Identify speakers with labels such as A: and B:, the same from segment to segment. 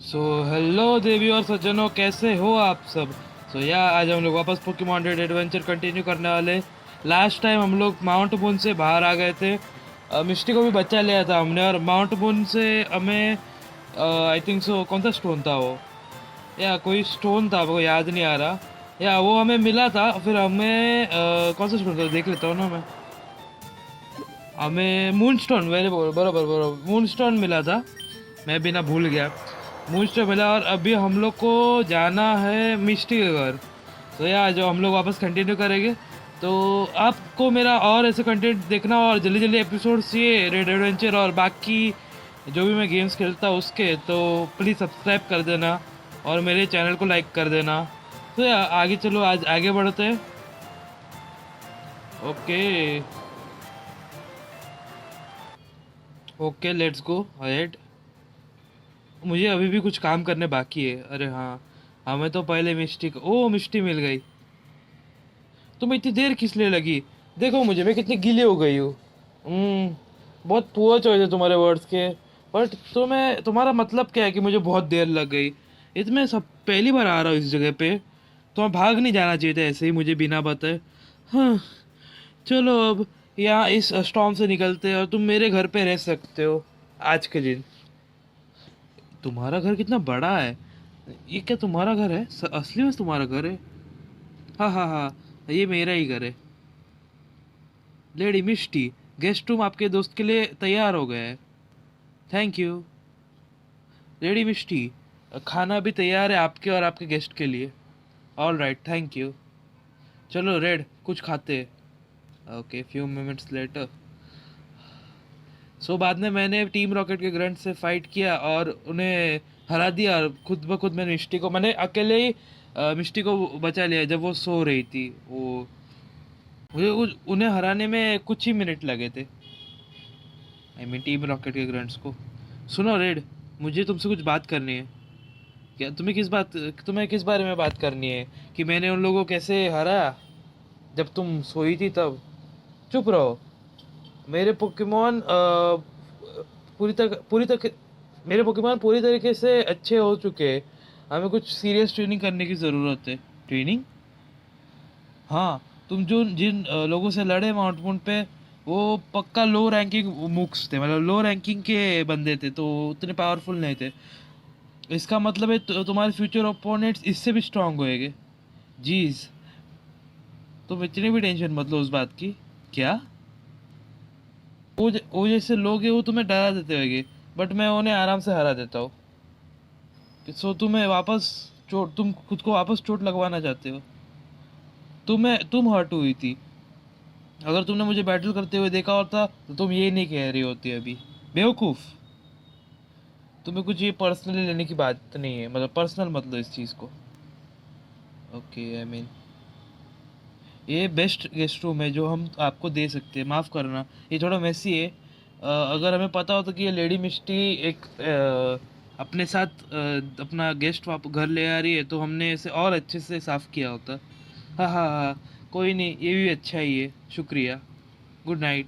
A: So hello देवी और सज्जनों, कैसे हो आप सब। आज हम लोग वापस पोकेमॉन रेड एडवेंचर कंटिन्यू करने वाले। लास्ट टाइम हम लोग माउंट मून से बाहर आ गए थे। मिस्टी को भी बचा लिया था हमने, और माउंट मून से हमें आई थिंक सो कौन सा स्टोन था वो, या कोई स्टोन था वो याद नहीं आ रहा। या वो हमें मिला था, फिर हमें कौन सा स्टोन था देख लेता हूँ ना मैं। हमें मून स्टोन, वेरी बरोबर बरोबर मून स्टोन मिला था। मैं भी ना भूल गया। मून स्टोन मिला, और अभी हम लोग को जाना है मिस्टी के घर। जो हम लोग वापस कंटिन्यू करेंगे। तो आपको मेरा और ऐसे कंटेंट देखना और जल्दी जल्दी एपिसोड्स चाहिए रेड एडवेंचर और बाकी जो भी मैं गेम्स खेलता हूँ उसके, तो प्लीज़ सब्सक्राइब कर देना और मेरे चैनल को लाइक कर देना। आगे चलो, आज आगे बढ़ते हैं। Okay okay, let's go ahead. मुझे अभी भी कुछ काम करने बाकी है। अरे हाँ, हमें तो पहले मिष्टी को, ओ मिष्टी मिल गई। तुम्हें इतनी देर किस लिए लगी? देखो मुझे, मैं कितनी गीली हो गई हूँ। बहुत पुअर चॉइस है तुम्हारे वर्ड्स के। बट तुम्हारा मतलब क्या है कि मुझे बहुत देर लग गई? मैं सब पहली बार आ रहा हूँ इस जगह पे। तुम्हें भाग नहीं जाना चाहिए था ऐसे ही मुझे बिना बताए। हाँ, चलो अब यहाँ इस स्टॉर्म से निकलते हैं और तुम मेरे घर पे रह सकते हो आज के दिन। तुम्हारा घर कितना बड़ा है। ये क्या तुम्हारा घर है? असली में तुम्हारा घर है? हाँ हाँ हाँ, ये मेरा ही घर है। लेडी मिष्टी, गेस्ट रूम आपके दोस्त के लिए तैयार हो गया है। Thank you. लेडी मिष्टी, खाना भी तैयार है आपके और आपके गेस्ट के लिए। All right, thank you. चलो रेड, कुछ खाते हैं। Okay, few moments later. बाद में मैंने टीम रॉकेट के ग्रंट से फाइट किया और उन्हें हरा दिया, और खुद ब खुद मैंने अकेले ही मिष्टी को बचा लिया जब वो सो रही थी। वो मुझे उन्हें हराने में कुछ ही मिनट लगे थे। आई मीन टीम रॉकेट के ग्रंट्स को। सुनो रेड, मुझे तुमसे कुछ बात करनी है। क्या तुम्हें किस बारे में बात करनी है? कि मैंने उन लोगों को कैसे हराया जब तुम सोई थी तब? चुप रहो। मेरे पोकेमॉन पूरी तक मेरे पोकेमॉन पूरी तरीके से अच्छे हो चुके हैं। हमें कुछ सीरियस ट्रेनिंग करने की ज़रूरत है। ट्रेनिंग? हाँ, तुम जो जिन लोगों से लड़े माउंट मून पे, वो पक्का लो रैंकिंग मूक्स थे, मतलब लो रैंकिंग के बंदे थे, तो उतने पावरफुल नहीं थे। इसका मतलब है तुम्हारे फ्यूचर ओपोनेंट्स इससे भी स्ट्रांग होएंगे। जीज, तुम इतनी भी टेंशन मत लो उस बात की। क्या? वो जैसे लोग हैं वो तुम्हें डरा देते होंगे, बट मैं उन्हें आराम से हरा देता हूँ। तुम खुद को वापस चोट लगवाना चाहते हो? तुम हर्ट हुई थी। अगर तुमने मुझे बैटल करते हुए देखा होता तो तुम ये नहीं कह रही होती अभी। बेवकूफ़। तुम्हें कुछ ये पर्सनली लेने की बात नहीं है, मतलब पर्सनल मत लो इस चीज़ को। ओके, आई मीन ये बेस्ट गेस्ट रूम है जो हम आपको दे सकते हैं। माफ़ करना, ये थोड़ा मेसी है। अगर हमें पता होता कि ये लेडी मिस्टी एक अपने साथ अपना गेस्ट घर ले आ रही है, तो हमने इसे और अच्छे से साफ़ किया होता। हाँ हाँ हाँ, कोई नहीं, ये भी अच्छा ही है। शुक्रिया। Good night.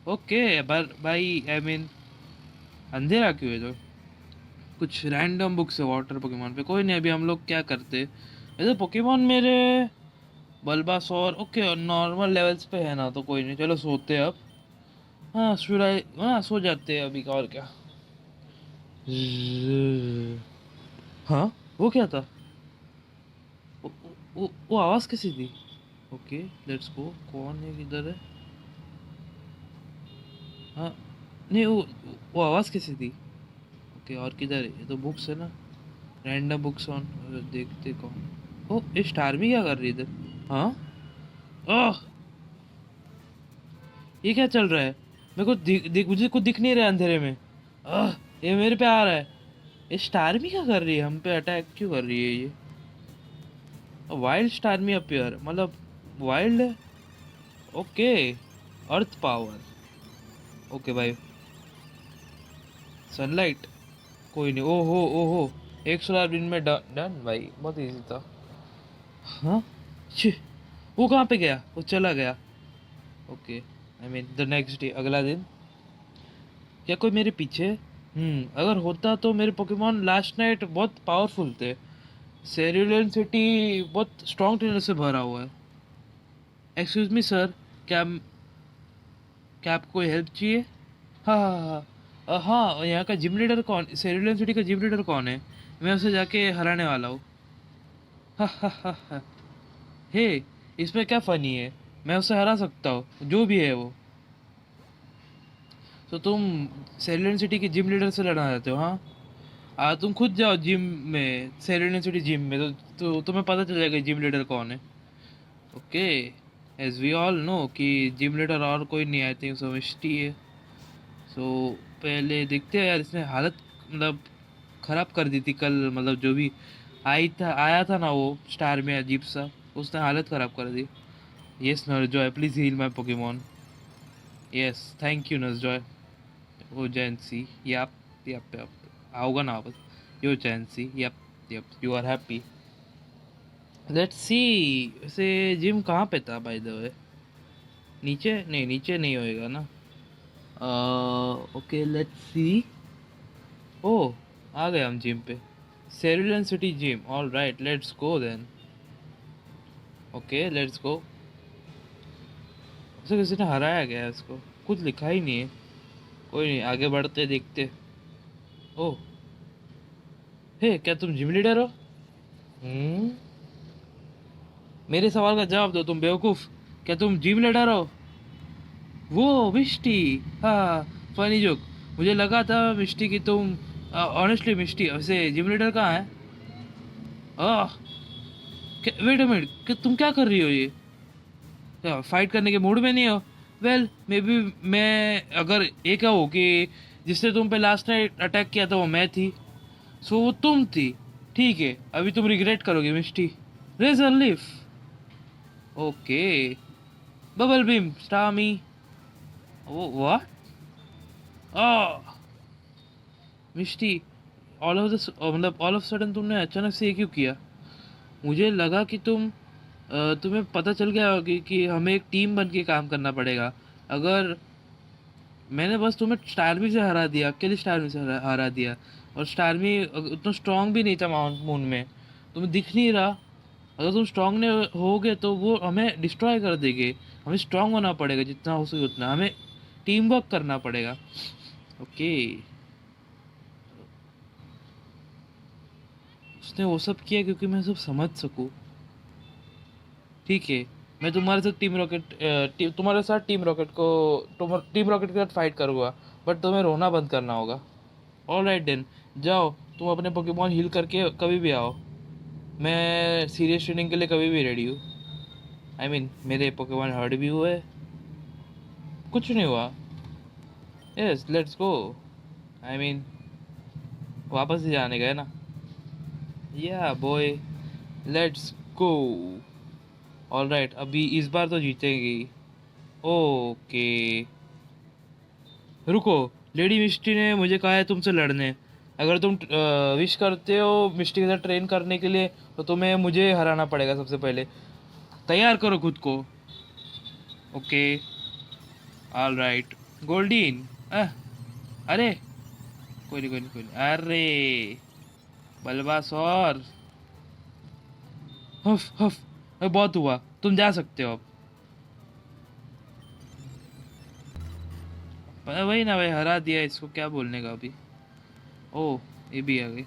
A: ओके, पर भाई आई मीन अंधेरा क्यों है? तो कुछ रैंडम बुक्स है वाटर पोकेमॉन पे। कोई नहीं, अभी हम लोग क्या करते। ऐसे पोकेमॉन मेरे बल्बासोर ओके नॉर्मल लेवल्स पे है ना, तो कोई नहीं, चलो सोते हैं अब। हाँ सुराई, हाँ सो जाते हैं अभी का, और क्या। हाँ, वो क्या था? वो आवाज़ कैसी थी? ओके, लेट्स गो। कौन है, किधर है? हाँ, नहीं वो आवाज़ कैसी थी? ओके, और किधर है? ये तो बुक्स है ना, रैंडम बुक्स ऑन। देखते कौन। ओ, ये स्टार भी क्या कर रही है इधर? हाँ। ओह, ये क्या चल रहा है? मेरे को मुझे कुछ दिख नहीं रहा है अंधेरे में। आह, ये मेरे पे आ रहा है। ये स्टार भी क्या कर रही है? हम पे अटैक क्यों कर रही है ये? वाइल्ड स्टार में अपियर, मतलब वाइल्ड है। ओके, अर्थ पावर। ओके भाई, सनलाइट। कोई नहीं। ओहो ओहो, एक सोलर दिन में डन डन भाई, बहुत इजी था। हाँ, छी, वो कहाँ पे गया? वो चला गया। Okay, I mean the next day, अगला दिन। क्या कोई मेरे पीछे है? अगर होता तो मेरे पोकेमॉन लास्ट नाइट बहुत पावरफुल थे। सेरुलियन सिटी बहुत स्ट्रॉन्ग ट्रेनर से भरा हुआ है। एक्सक्यूज मी सर, क्या क्या आपको कोई हेल्प चाहिए? हाँ हाँ हाँ हाँ। हाँ, यहाँ का जिम लीडर कौन, सेरुलियन सिटी का जिम लीडर कौन है? मैं उसे जाके हराने वाला हूँ। हा हा हा हा। हे, इसमें क्या फनी है? मैं उसे हरा सकता हूँ, जो भी है वो। तो तुम सेरुलियन सिटी के जिम लीडर से लड़ना चाहते हो, हाँ? तुम खुद जाओ जिम में, सेरेनिटी सिटी जिम में, तो तुम्हें पता चल जाएगा जिम लीडर कौन है। Okay, as we all know कि जिम लीडर और कोई नहीं, आई थिंक सो मिस्टी है। सो पहले देखते हैं यार, इसने हालत मतलब खराब कर दी थी कल, मतलब जो भी आया था ना वो स्टार में अजीब सा, उसने हालत खराब कर दी। Yes Nurse Joy, please heal my Pokemon. Yes, thank you Nurse Joy. Oh Chansey, yup yup yup, आओगा ना वापस। Yo Chansey, yup yup, you are happy. Let's see, वैसे जिम कहाँ पे था बाय द वे? नीचे नहीं, नीचे नहीं होएगा ना। Okay let's see. ओह, आ गए हम जिम पे। Cerulean City gym, all right, let's go then. Okay let's go. उसे किसी ने हराया गया है इसको, कुछ लिखा ही नहीं है। कोई नहीं, आगे बढ़ते देखते। ओह, हे क्या तुम जिम लीडर हो? हम्म, मेरे सवाल का जवाब दो तुम बेवकूफ। क्या तुम जिम लीडर हो? वो मिष्टी, हाँ, फनी जोक। मुझे लगा था मिष्टी कि तुम, ऑनेस्टली मिष्टी, वैसे जिम लीडर कहाँ है? आह, वेट अ मिनट, कि तुम क्या कर रही हो ये? क्या फाइट करने के मूड में नहीं हो? वेल मे बी, मैं अगर एक हो कि जिसने तुम पे लास्ट नाइट अटैक किया था वो मैं थी, सो वो तुम थी। ठीक है, अभी तुम रिग्रेट करोगे Misty. Razor leaf, okay, bubble beam Starmie. वो what? Ah, Misty, all of the मतलब ऑल ऑफ सडन तुमने अचानक से ये क्यों किया? मुझे लगा कि तुम्हें पता चल गया होगा कि हमें एक टीम बन के काम करना पड़ेगा। अगर मैंने बस तुम्हें स्टारमी से हरा दिया, अकेले स्टारमी से हरा दिया, और स्टारमी उतना स्ट्रांग भी नहीं था माउंट मून में, तुम्हें दिख नहीं रहा। अगर तुम स्ट्रांग ने होगे तो वो हमें डिस्ट्रॉय कर देंगे। हमें स्ट्रांग होना पड़ेगा जितना हो सके उतना, हमें टीम वर्क करना पड़ेगा। ओके, उसने वो सब किया क्योंकि मैं सब समझ सकूं। ठीक है, मैं तुम्हारे साथ तुम्हारे साथ टीम रॉकेट के साथ फाइट करूंगा, बट तुम्हें रोना बंद करना होगा। ऑल राइट देन, जाओ तुम अपने पोकेमॉन हील करके कभी भी आओ। मैं सीरियस ट्रेनिंग के लिए कभी भी रेडी हूँ। मेरे पोकेमॉन हर्ट भी हुए, कुछ नहीं हुआ। Yes let's go. I mean वापस ही जाने गए ना। या boy, let's go. All right, अभी इस बार तो जीतेंगी। ओके, रुको, लेडी मिस्टी ने मुझे कहा है तुमसे लड़ने। अगर तुम विश करते हो मिस्टी के साथ ट्रेन करने के लिए, तो तुम्हें मुझे हराना पड़ेगा सबसे पहले। तैयार करो खुद को। Okay, all right, Goldeen. अरे, कोई नहीं कोई नहीं कोई नहीं, अरे बलवासौर, हफ हफ, बहुत हुआ, तुम जा सकते हो अब। वही ना भाई, हरा दिया, इसको क्या बोलने का अभी। ओ, ये भी आ गई।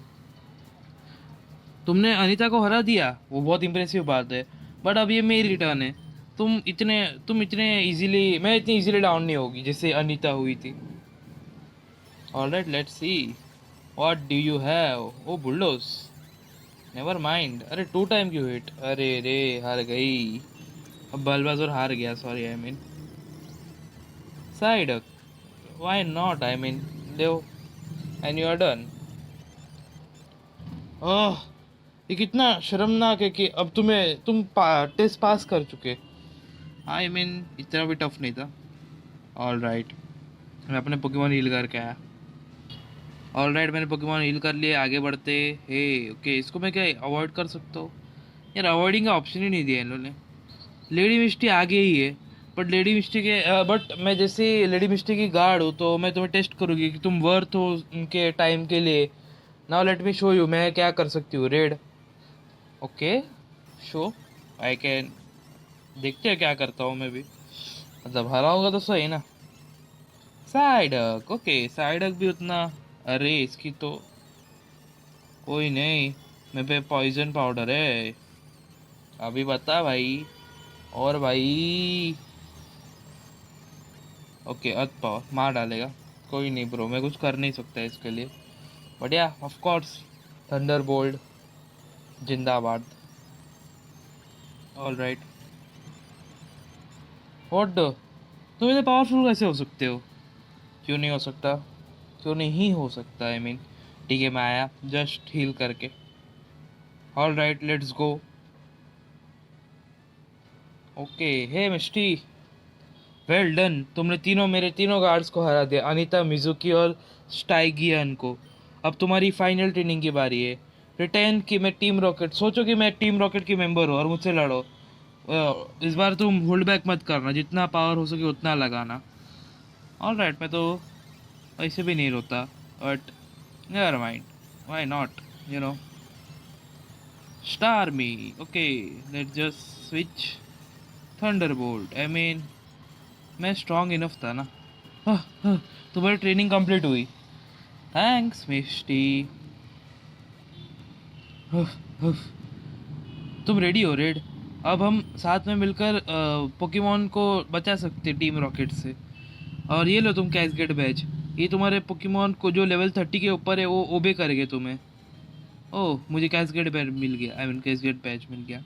A: तुमने अनीता को हरा दिया, वो बहुत इंप्रेसिव बात है, बट अब ये मेरी टर्न है। तुम इतने इजीली, मैं इतनी इजीली डाउन नहीं होगी जैसे अनीता हुई थी। All right let's see, what do you have? Oh bulldoze, never mind. अरे टू टाइम क्यों हिट, अरे रे, हार गई। अब बलबाजोर हार गया, सॉरी, साइड, व्हाई नॉट, दो, and you are done. Oh, ये कितना शर्मनाक है कि अब टेस्ट पास कर चुके। इतना भी टफ नहीं था। ऑल राइट, मैं अपने पोकेमॉन हील करके आया। ऑल राइट, मैंने पोकेमॉन हील कर लिए, आगे बढ़ते। हे, ओके, इसको मैं क्या अवॉइड कर सकता हूँ? यार अवॉइडिंग का ऑप्शन ही नहीं दिया इन लोगों ने। लेडी मिस्टी आगे ही है, बट लेडी मिस्टी के बट मैं जैसे लेडी मिस्टी की गार्ड हूँ तो मैं तुम्हें टेस्ट करूँगी कि तुम वर्थ हो उनके टाइम के लिए. Now let me show you मैं क्या कर सकती हूँ. Red. Okay. Show. I can. देखते हैं क्या करता हूँ मैं भी. मतलब हराऊंगा तो सही ना. साइडक. ओके साइडक भी उतना. अरे इसकी तो कोई नहीं. मेरे पे पॉइजन पाउडर है. अभी बता भाई. और भाई. ओके अर्थ पावर मार डालेगा. कोई नहीं ब्रो मैं कुछ कर नहीं सकता इसके लिए. But yeah of course. Thunder bolt. जिंदाबाद. All right. What the. तुम इतने पावरफुल कैसे हो सकते हो. क्यों नहीं हो सकता. क्यों नहीं हो सकता आई मीन. ठीक है मैं आया जस्ट हील करके. All right let's go. Okay hey Misty. Well done तुमने तीनों मेरे तीनों गार्ड्स को हरा दिया. अनीता मिजुकी और स्टाइगियन को. अब तुम्हारी फाइनल ट्रेनिंग की बारी है. रिटेन कि मैं टीम रॉकेट. सोचो कि मैं टीम रॉकेट की मेंबर हूँ और मुझसे लड़ो. इस बार तुम होल्ड बैक मत करना. जितना पावर हो सके उतना लगाना. ऑल राइट मैं तो ऐसे भी नहीं रोता. But never mind. Why not. You know. Star me. Okay let's just switch. Thunderbolt I mean मैं स्ट्रांग इनफ था ना. तुम्हारी ट्रेनिंग कंप्लीट हुई. थैंक्स मिस्टी. तुम रेडी हो रेड. अब हम साथ में मिलकर पोकेमॉन को बचा सकते टीम रॉकेट से. और ये लो तुम कैसगेट बैच. ये तुम्हारे पोकेमॉन को जो लेवल 30 के ऊपर है वो ओबे करेंगे तुम्हें. ओह मुझे कैसगेट बैच मिल गया. आई मीन कैसगेट बैच मिल गया.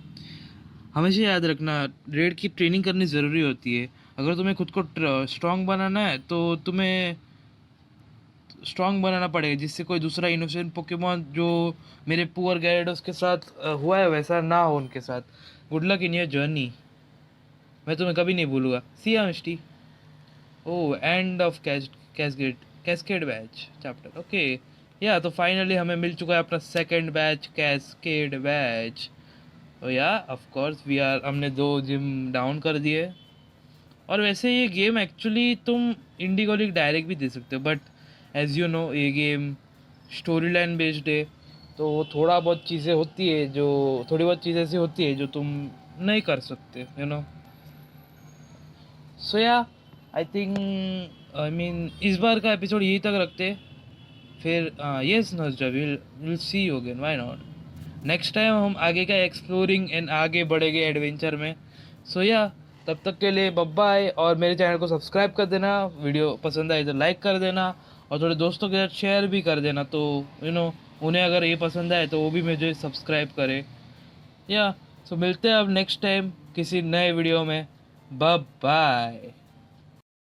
A: हमेशा याद रखना रेड की ट्रेनिंग करनी ज़रूरी होती है. अगर तुम्हें खुद को स्ट्रांग बनाना है तो तुम्हें स्ट्रांग बनाना पड़ेगा जिससे कोई दूसरा इनोसेंट पोकेमॉन जो मेरे पुअर गैरेडोस के साथ हुआ है वैसा ना हो उनके साथ. Good luck in your journey. मैं तुम्हें कभी नहीं भूलूंगा. See ya Misty. Oh end of cascade cascade badge chapter. Okay yeah तो फाइनली हमें मिल चुका है अपना second badge cascade badge. Oh yeah of course we are. हमने 2 जिम डाउन कर दिए. और वैसे ये गेम एक्चुअली तुम इंडिगो लीग डायरेक्ट भी दे सकते हो. बट एज यू नो ये गेम स्टोरी लाइन बेस्ड है. तो थोड़ा बहुत चीज़ें होती है जो थोड़ी बहुत चीज़ें ऐसी होती है जो तुम नहीं कर सकते यू नो. सो या आई थिंक आई मीन इस बार का एपिसोड यहीं तक रखते हैं. फिर यस नजरा will see you again. Why not. Next time हम आगे का एक्सप्लोरिंग एंड आगे बढ़ेंगे एडवेंचर में. सो या तब तक के लिए बाय बाय. और मेरे चैनल को सब्सक्राइब कर देना. वीडियो पसंद आए तो लाइक कर देना. और थोड़े दोस्तों के साथ शेयर भी कर देना तो यू नो उन्हें अगर ये पसंद आए तो वो भी मुझे सब्सक्राइब करे. या सो मिलते हैं अब नेक्स्ट टाइम किसी नए वीडियो में. Bye bye.